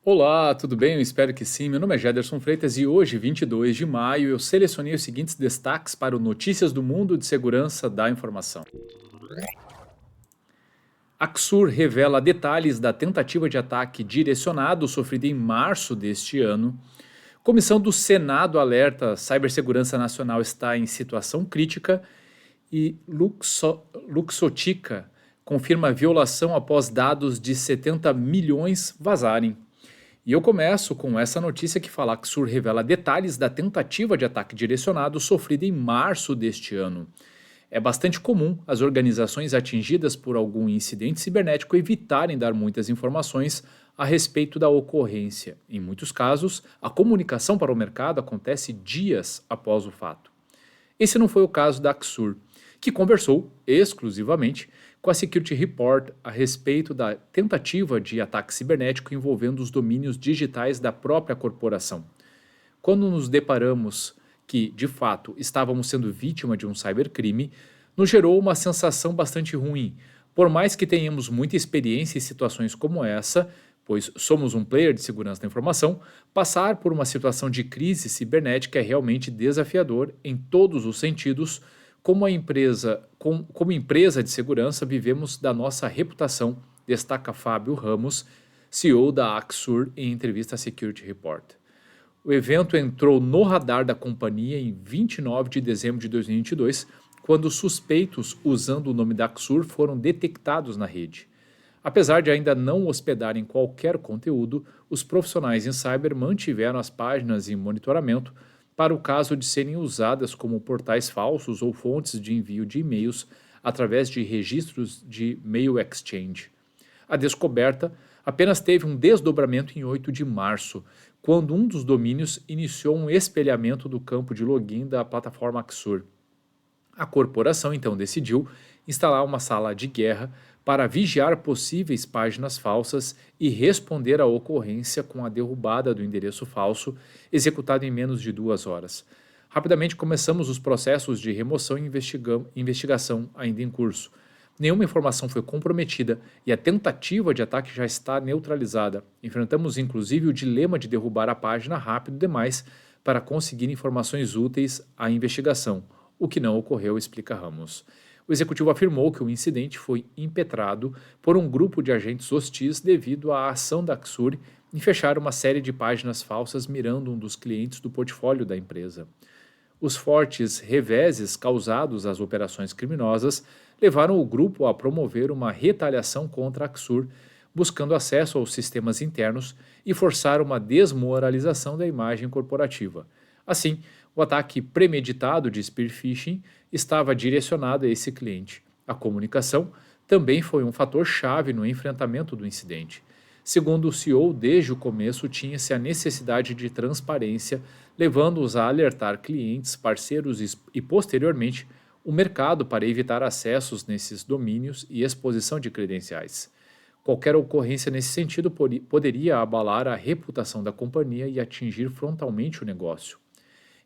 Olá, tudo bem? Eu espero que sim. Meu nome é Jederson Freitas e hoje, 22 de maio, eu selecionei os seguintes destaques para o Notícias do Mundo de Segurança da Informação. Axur revela detalhes da tentativa de ataque direcionado sofrida em março deste ano. Comissão do Senado alerta: cibersegurança nacional está em situação crítica. E Luxotica confirma violação após dados de 70 milhões vazarem. E eu começo com essa notícia que fala que Axur revela detalhes da tentativa de ataque direcionado sofrida em março deste ano. É bastante comum as organizações atingidas por algum incidente cibernético evitarem dar muitas informações a respeito da ocorrência. Em muitos casos, a comunicação para o mercado acontece dias após o fato. Esse não foi o caso da Axur, que conversou exclusivamente com a Security Report a respeito da tentativa de ataque cibernético envolvendo os domínios digitais da própria corporação. Quando nos deparamos que, de fato, estávamos sendo vítima de um cybercrime, nos gerou uma sensação bastante ruim. Por mais que tenhamos muita experiência em situações como essa, pois somos um player de segurança da informação, passar por uma situação de crise cibernética é realmente desafiador em todos os sentidos. Como empresa de segurança, vivemos da nossa reputação, destaca Fábio Ramos, CEO da Axur, em entrevista à Security Report. O evento entrou no radar da companhia em 29 de dezembro de 2022, quando suspeitos usando o nome da Axur foram detectados na rede. Apesar de ainda não hospedarem qualquer conteúdo, os profissionais em cyber mantiveram as páginas em monitoramento para o caso de serem usadas como portais falsos ou fontes de envio de e-mails através de registros de Mail Exchange. A descoberta apenas teve um desdobramento em 8 de março, quando um dos domínios iniciou um espelhamento do campo de login da plataforma Axur. A corporação então decidiu instalar uma sala de guerra para vigiar possíveis páginas falsas e responder à ocorrência com a derrubada do endereço falso, executado em menos de 2 horas. Rapidamente começamos os processos de remoção e investigação ainda em curso. Nenhuma informação foi comprometida e a tentativa de ataque já está neutralizada. Enfrentamos inclusive o dilema de derrubar a página rápido demais para conseguir informações úteis à investigação, o que não ocorreu, explica Ramos. O executivo afirmou que o incidente foi impetrado por um grupo de agentes hostis devido à ação da Axur em fechar uma série de páginas falsas mirando um dos clientes do portfólio da empresa. Os fortes reveses causados às operações criminosas levaram o grupo a promover uma retaliação contra a Axur, buscando acesso aos sistemas internos e forçar uma desmoralização da imagem corporativa. Assim, o ataque premeditado de spear phishing estava direcionado a esse cliente. A comunicação também foi um fator chave no enfrentamento do incidente. Segundo o CEO, desde o começo tinha-se a necessidade de transparência, levando-os a alertar clientes, parceiros e, posteriormente, o mercado para evitar acessos nesses domínios e exposição de credenciais. Qualquer ocorrência nesse sentido poderia abalar a reputação da companhia e atingir frontalmente o negócio.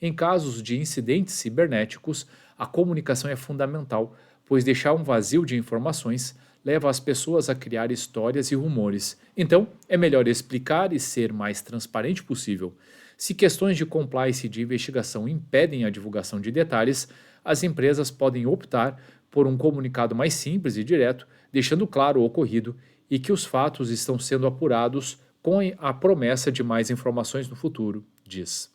Em casos de incidentes cibernéticos, a comunicação é fundamental, pois deixar um vazio de informações leva as pessoas a criar histórias e rumores. Então, é melhor explicar e ser mais transparente possível. Se questões de compliance e de investigação impedem a divulgação de detalhes, as empresas podem optar por um comunicado mais simples e direto, deixando claro o ocorrido e que os fatos estão sendo apurados com a promessa de mais informações no futuro, diz.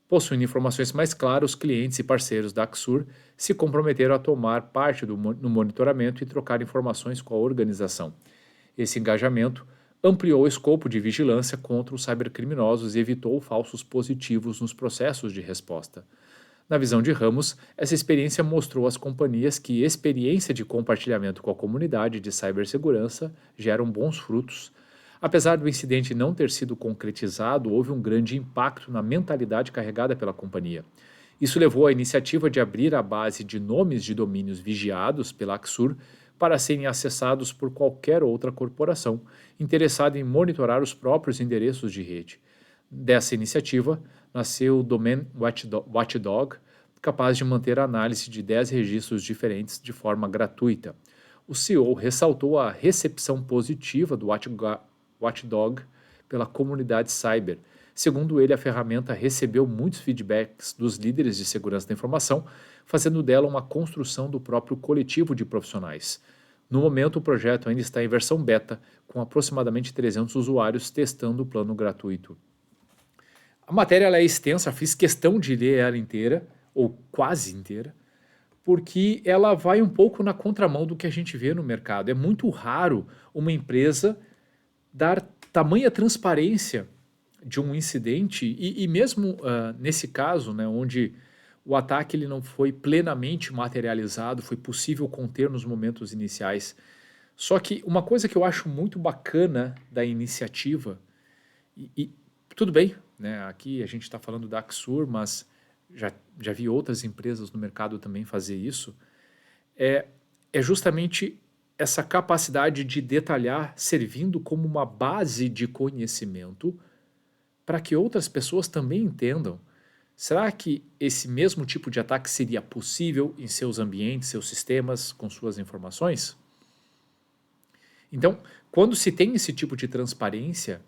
Possuindo informações mais claras, os clientes e parceiros da Axur se comprometeram a tomar parte no monitoramento e trocar informações com a organização. Esse engajamento ampliou o escopo de vigilância contra os cybercriminosos e evitou falsos positivos nos processos de resposta. Na visão de Ramos, essa experiência mostrou às companhias que experiência de compartilhamento com a comunidade de cibersegurança geram bons frutos. Apesar do incidente não ter sido concretizado, houve um grande impacto na mentalidade carregada pela companhia. Isso levou à iniciativa de abrir a base de nomes de domínios vigiados pela Axur para serem acessados por qualquer outra corporação interessada em monitorar os próprios endereços de rede. Dessa iniciativa, nasceu o Domain Watchdog, capaz de manter a análise de 10 registros diferentes de forma gratuita. O CEO ressaltou a recepção positiva do Watchdog pela comunidade cyber. Segundo ele, a ferramenta recebeu muitos feedbacks dos líderes de segurança da informação, fazendo dela uma construção do próprio coletivo de profissionais. No momento, o projeto ainda está em versão beta, com aproximadamente 300 usuários testando o plano gratuito. A matéria ela é extensa, fiz questão de ler ela inteira, ou quase inteira, porque ela vai um pouco na contramão do que a gente vê no mercado. É muito raro uma empresa dar tamanha transparência de um incidente, e mesmo nesse caso, né, onde o ataque ele não foi plenamente materializado, foi possível conter nos momentos iniciais. Só que uma coisa que eu acho muito bacana da iniciativa, e tudo bem, né, aqui a gente está falando da Axur, mas já vi outras empresas no mercado também fazer isso, é justamente essa capacidade de detalhar servindo como uma base de conhecimento para que outras pessoas também entendam. Será que esse mesmo tipo de ataque seria possível em seus ambientes, seus sistemas, com suas informações? Então, quando se tem esse tipo de transparência,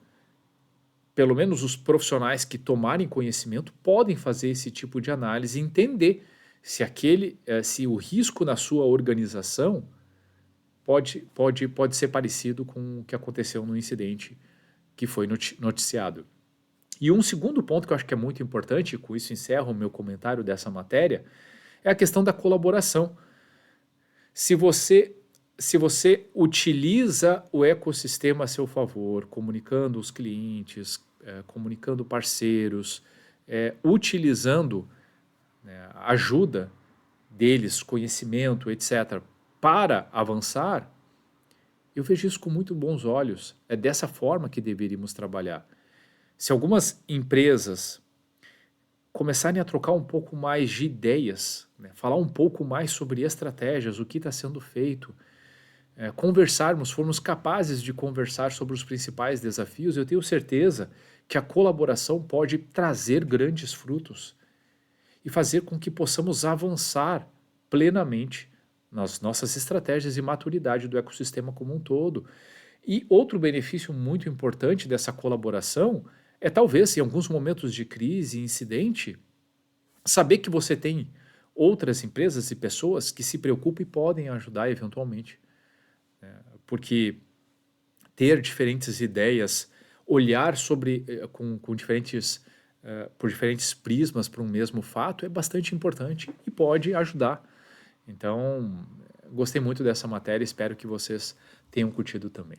pelo menos os profissionais que tomarem conhecimento podem fazer esse tipo de análise e entender se o risco na sua organização pode ser parecido com o que aconteceu no incidente que foi noticiado. E um segundo ponto que eu acho que é muito importante, e com isso encerro o meu comentário dessa matéria, é a questão da colaboração. Se você utiliza o ecossistema a seu favor, comunicando os clientes, comunicando parceiros, utilizando, né, a ajuda deles, conhecimento, etc., para avançar, eu vejo isso com muito bons olhos. É dessa forma que deveríamos trabalhar. Se algumas empresas começarem a trocar um pouco mais de ideias, né, falar um pouco mais sobre estratégias, o que está sendo feito, formos capazes de conversar sobre os principais desafios, eu tenho certeza que a colaboração pode trazer grandes frutos e fazer com que possamos avançar plenamente nas nossas estratégias e maturidade do ecossistema como um todo. E outro benefício muito importante dessa colaboração é talvez, em alguns momentos de crise e incidente, saber que você tem outras empresas e pessoas que se preocupam e podem ajudar eventualmente. Porque ter diferentes ideias, olhar por diferentes prismas para um mesmo fato é bastante importante e pode ajudar. Então, gostei muito dessa matéria, espero que vocês tenham curtido também.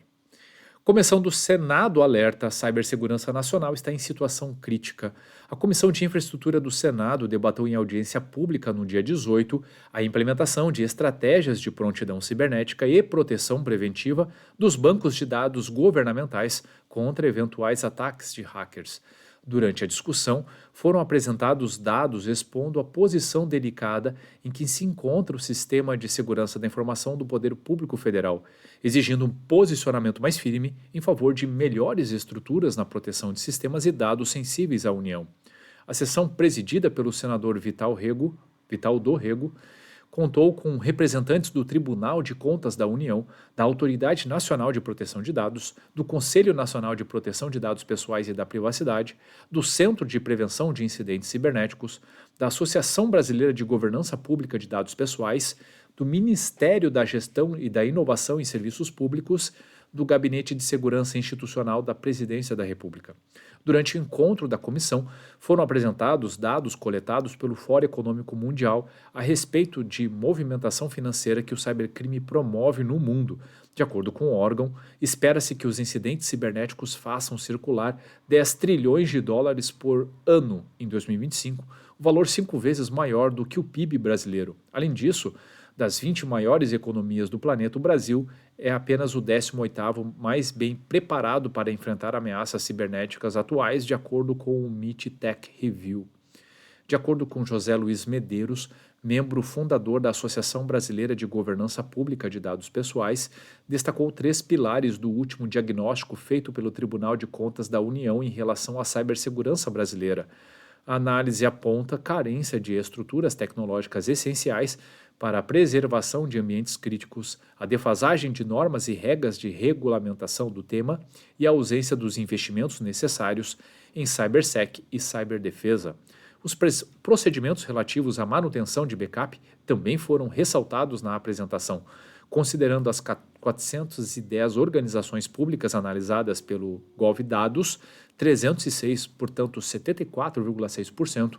Comissão do Senado alerta: a cibersegurança nacional está em situação crítica. A Comissão de Infraestrutura do Senado debateu em audiência pública no dia 18 a implementação de estratégias de prontidão cibernética e proteção preventiva dos bancos de dados governamentais contra eventuais ataques de hackers. Durante a discussão, foram apresentados dados expondo a posição delicada em que se encontra o sistema de segurança da informação do Poder Público Federal, exigindo um posicionamento mais firme em favor de melhores estruturas na proteção de sistemas e dados sensíveis à União. A sessão, presidida pelo senador Vital do Rego, contou com representantes do Tribunal de Contas da União, da Autoridade Nacional de Proteção de Dados, do Conselho Nacional de Proteção de Dados Pessoais e da Privacidade, do Centro de Prevenção de Incidentes Cibernéticos, da Associação Brasileira de Governança Pública de Dados Pessoais, do Ministério da Gestão e da Inovação em Serviços Públicos, do Gabinete de Segurança Institucional da Presidência da República. Durante o encontro da comissão, foram apresentados dados coletados pelo Fórum Econômico Mundial a respeito de movimentação financeira que o cybercrime promove no mundo. De acordo com o órgão, espera-se que os incidentes cibernéticos façam circular 10 trilhões de dólares por ano em 2025, um valor 5 vezes maior do que o PIB brasileiro. Além disso, das 20 maiores economias do planeta, o Brasil é apenas o 18º mais bem preparado para enfrentar ameaças cibernéticas atuais, de acordo com o MIT Tech Review. De acordo com José Luiz Medeiros, membro fundador da Associação Brasileira de Governança Pública de Dados Pessoais, destacou 3 pilares do último diagnóstico feito pelo Tribunal de Contas da União em relação à cibersegurança brasileira. A análise aponta carência de estruturas tecnológicas essenciais para a preservação de ambientes críticos, a defasagem de normas e regras de regulamentação do tema e a ausência dos investimentos necessários em cybersec e cyberdefesa. Os procedimentos relativos à manutenção de backup também foram ressaltados na apresentação, considerando as 410 organizações públicas analisadas pelo GovDados, 306, portanto 74,6%,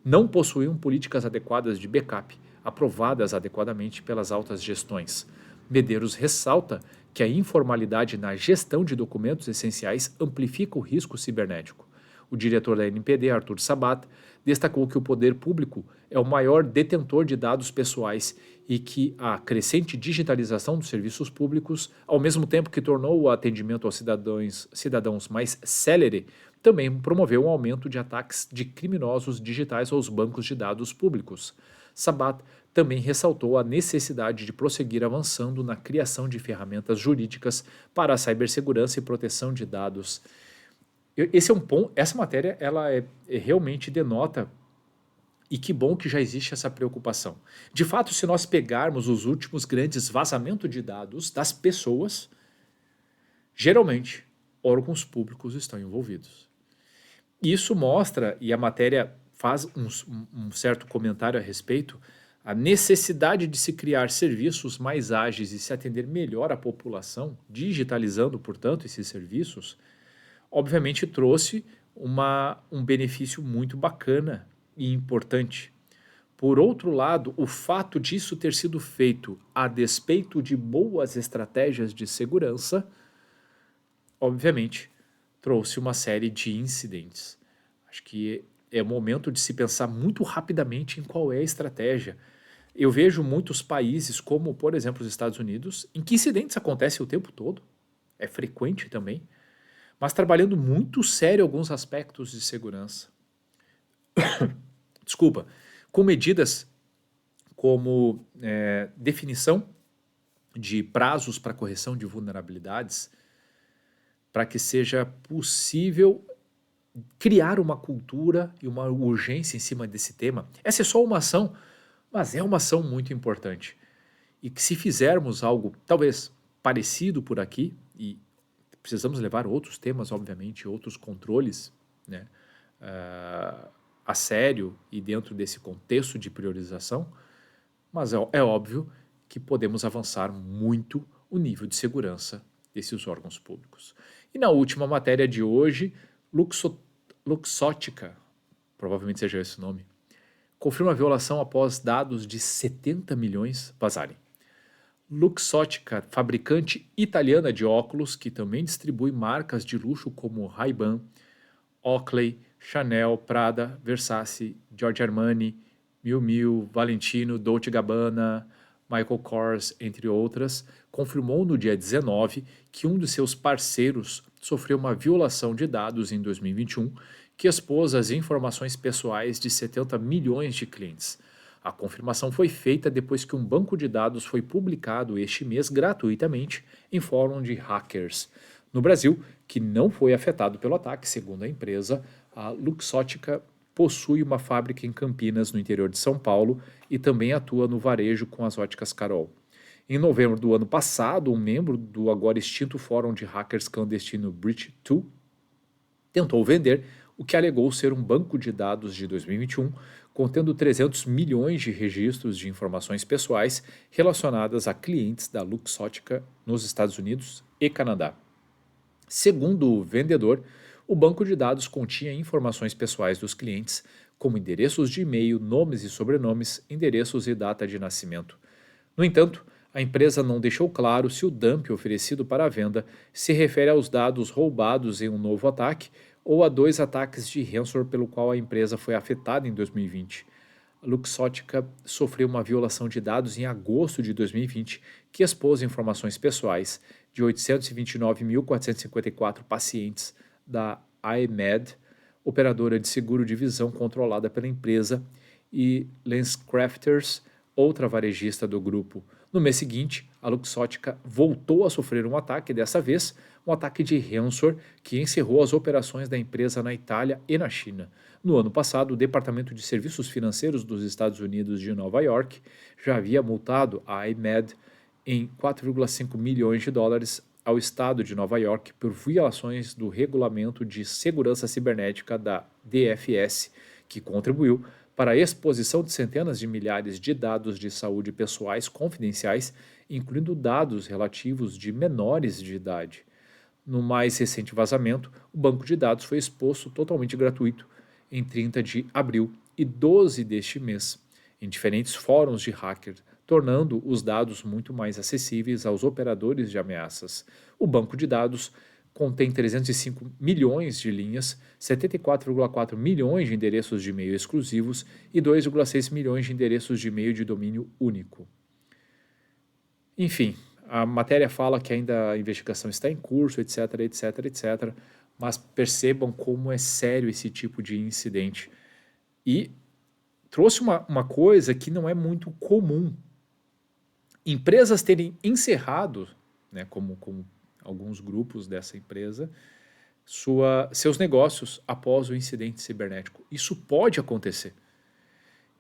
não possuíam políticas adequadas de backup, aprovadas adequadamente pelas altas gestões. Medeiros ressalta que a informalidade na gestão de documentos essenciais amplifica o risco cibernético. O diretor da NPD, Arthur Sabat, destacou que o poder público é o maior detentor de dados pessoais e que a crescente digitalização dos serviços públicos, ao mesmo tempo que tornou o atendimento aos cidadãos mais célere, também promoveu um aumento de ataques de criminosos digitais aos bancos de dados públicos. Sabat também ressaltou a necessidade de prosseguir avançando na criação de ferramentas jurídicas para a cibersegurança e proteção de dados. Esse é um ponto, essa matéria ela realmente denota, e que bom que já existe essa preocupação. De fato, se nós pegarmos os últimos grandes vazamentos de dados das pessoas, geralmente órgãos públicos estão envolvidos. Isso mostra, e a matéria faz um certo comentário a respeito, a necessidade de se criar serviços mais ágeis e se atender melhor à população, digitalizando, portanto, esses serviços, obviamente trouxe um benefício muito bacana e importante. Por outro lado, o fato disso ter sido feito a despeito de boas estratégias de segurança, obviamente, trouxe uma série de incidentes. Acho que é o momento de se pensar muito rapidamente em qual é a estratégia. Eu vejo muitos países, como por exemplo os Estados Unidos, em que incidentes acontecem o tempo todo, é frequente também, mas trabalhando muito sério alguns aspectos de segurança. Desculpa, com medidas como definição de prazos para correção de vulnerabilidades, para que seja possível criar uma cultura e uma urgência em cima desse tema. Essa é só uma ação, mas é uma ação muito importante. E que se fizermos algo talvez parecido por aqui, e precisamos levar outros temas, obviamente, outros controles, né, a sério e dentro desse contexto de priorização, mas é óbvio que podemos avançar muito o nível de segurança desses órgãos públicos. E na última matéria de hoje, Luxottica, provavelmente seja esse o nome, confirma a violação após dados de 70 milhões vazarem. Luxottica, fabricante italiana de óculos, que também distribui marcas de luxo como Ray-Ban, Oakley, Chanel, Prada, Versace, Giorgio Armani, Miu Miu, Valentino, Dolce Gabbana, Michael Kors, entre outras, confirmou no dia 19 que um de seus parceiros sofreu uma violação de dados em 2021 que expôs as informações pessoais de 70 milhões de clientes. A confirmação foi feita depois que um banco de dados foi publicado este mês gratuitamente em fórum de hackers. No Brasil, que não foi afetado pelo ataque, segundo a empresa, a Luxottica possui uma fábrica em Campinas, no interior de São Paulo, e também atua no varejo com as óticas Carol. Em novembro do ano passado, um membro do agora extinto fórum de hackers clandestino Breach2 tentou vender o que alegou ser um banco de dados de 2021 contendo 300 milhões de registros de informações pessoais relacionadas a clientes da Luxottica nos Estados Unidos e Canadá. Segundo o vendedor, o banco de dados continha informações pessoais dos clientes, como endereços de e-mail, nomes e sobrenomes, endereços e data de nascimento. No entanto, a empresa não deixou claro se o dump oferecido para a venda se refere aos dados roubados em um novo ataque ou a 2 ataques de ransomware pelo qual a empresa foi afetada em 2020. A Luxottica sofreu uma violação de dados em agosto de 2020 que expôs informações pessoais de 829.454 pacientes da iMed, operadora de seguro de visão controlada pela empresa, e LensCrafters, outra varejista do grupo. No mês seguinte, a Luxottica voltou a sofrer um ataque, dessa vez um ataque de ransomware que encerrou as operações da empresa na Itália e na China. No ano passado, o Departamento de Serviços Financeiros dos Estados Unidos de Nova York já havia multado a IMAD em 4,5 milhões de dólares ao estado de Nova York por violações do regulamento de segurança cibernética da DFS, que contribuiu para a exposição de centenas de milhares de dados de saúde pessoais confidenciais, incluindo dados relativos de menores de idade. No mais recente vazamento, o banco de dados foi exposto totalmente gratuito em 30 de abril e 12 deste mês, em diferentes fóruns de hackers, tornando os dados muito mais acessíveis aos operadores de ameaças. O banco de dados contém 305 milhões de linhas, 74,4 milhões de endereços de e-mail exclusivos e 2,6 milhões de endereços de e-mail de domínio único. Enfim, a matéria fala que ainda a investigação está em curso, etc, etc, etc, mas percebam como é sério esse tipo de incidente. E trouxe uma coisa que não é muito comum. Empresas terem encerrado, né, como alguns grupos dessa empresa, seus negócios após o incidente cibernético. Isso pode acontecer.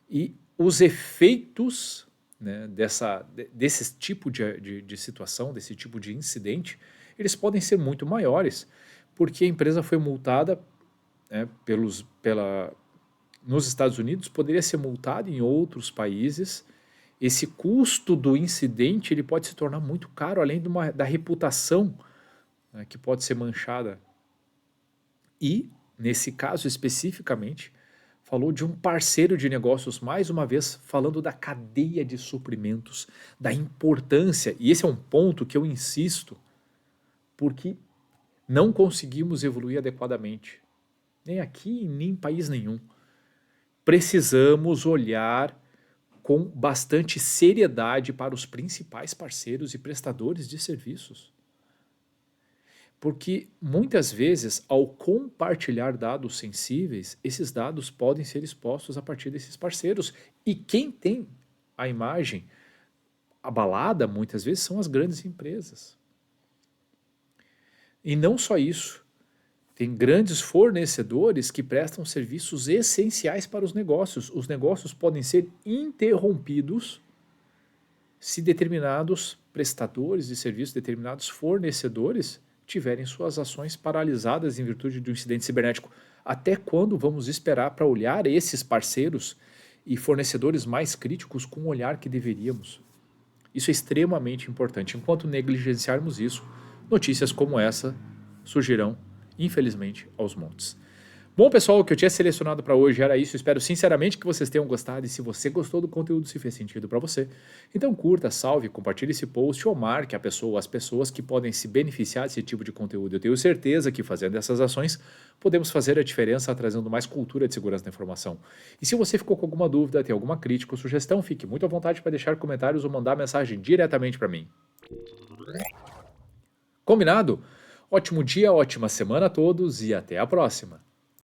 E os efeitos, né, desse tipo de situação, desse tipo de incidente, eles podem ser muito maiores, porque a empresa foi multada, né, nos Estados Unidos, poderia ser multada em outros países. Esse custo do incidente ele pode se tornar muito caro, além da reputação, né, que pode ser manchada. E, nesse caso especificamente, falou de um parceiro de negócios, mais uma vez, falando da cadeia de suprimentos, da importância, e esse é um ponto que eu insisto, porque não conseguimos evoluir adequadamente, nem aqui, nem em país nenhum. Precisamos olhar com bastante seriedade para os principais parceiros e prestadores de serviços. Porque muitas vezes, ao compartilhar dados sensíveis, esses dados podem ser expostos a partir desses parceiros. E quem tem a imagem abalada, muitas vezes, são as grandes empresas. E não só isso. Tem grandes fornecedores que prestam serviços essenciais para os negócios. Os negócios podem ser interrompidos se determinados prestadores de serviços, determinados fornecedores tiverem suas ações paralisadas em virtude de um incidente cibernético. Até quando vamos esperar para olhar esses parceiros e fornecedores mais críticos com o olhar que deveríamos? Isso é extremamente importante. Enquanto negligenciarmos isso, notícias como essa surgirão, infelizmente, aos montes. Bom, pessoal, o que eu tinha selecionado para hoje era isso. Espero sinceramente que vocês tenham gostado, e se você gostou do conteúdo, se fez sentido para você, então curta, salve, compartilhe esse post ou marque a pessoa ou as pessoas que podem se beneficiar desse tipo de conteúdo. Eu tenho certeza que fazendo essas ações, podemos fazer a diferença trazendo mais cultura de segurança da informação. E se você ficou com alguma dúvida, tem alguma crítica ou sugestão, fique muito à vontade para deixar comentários ou mandar mensagem diretamente para mim. Combinado? Ótimo dia, ótima semana a todos e até a próxima!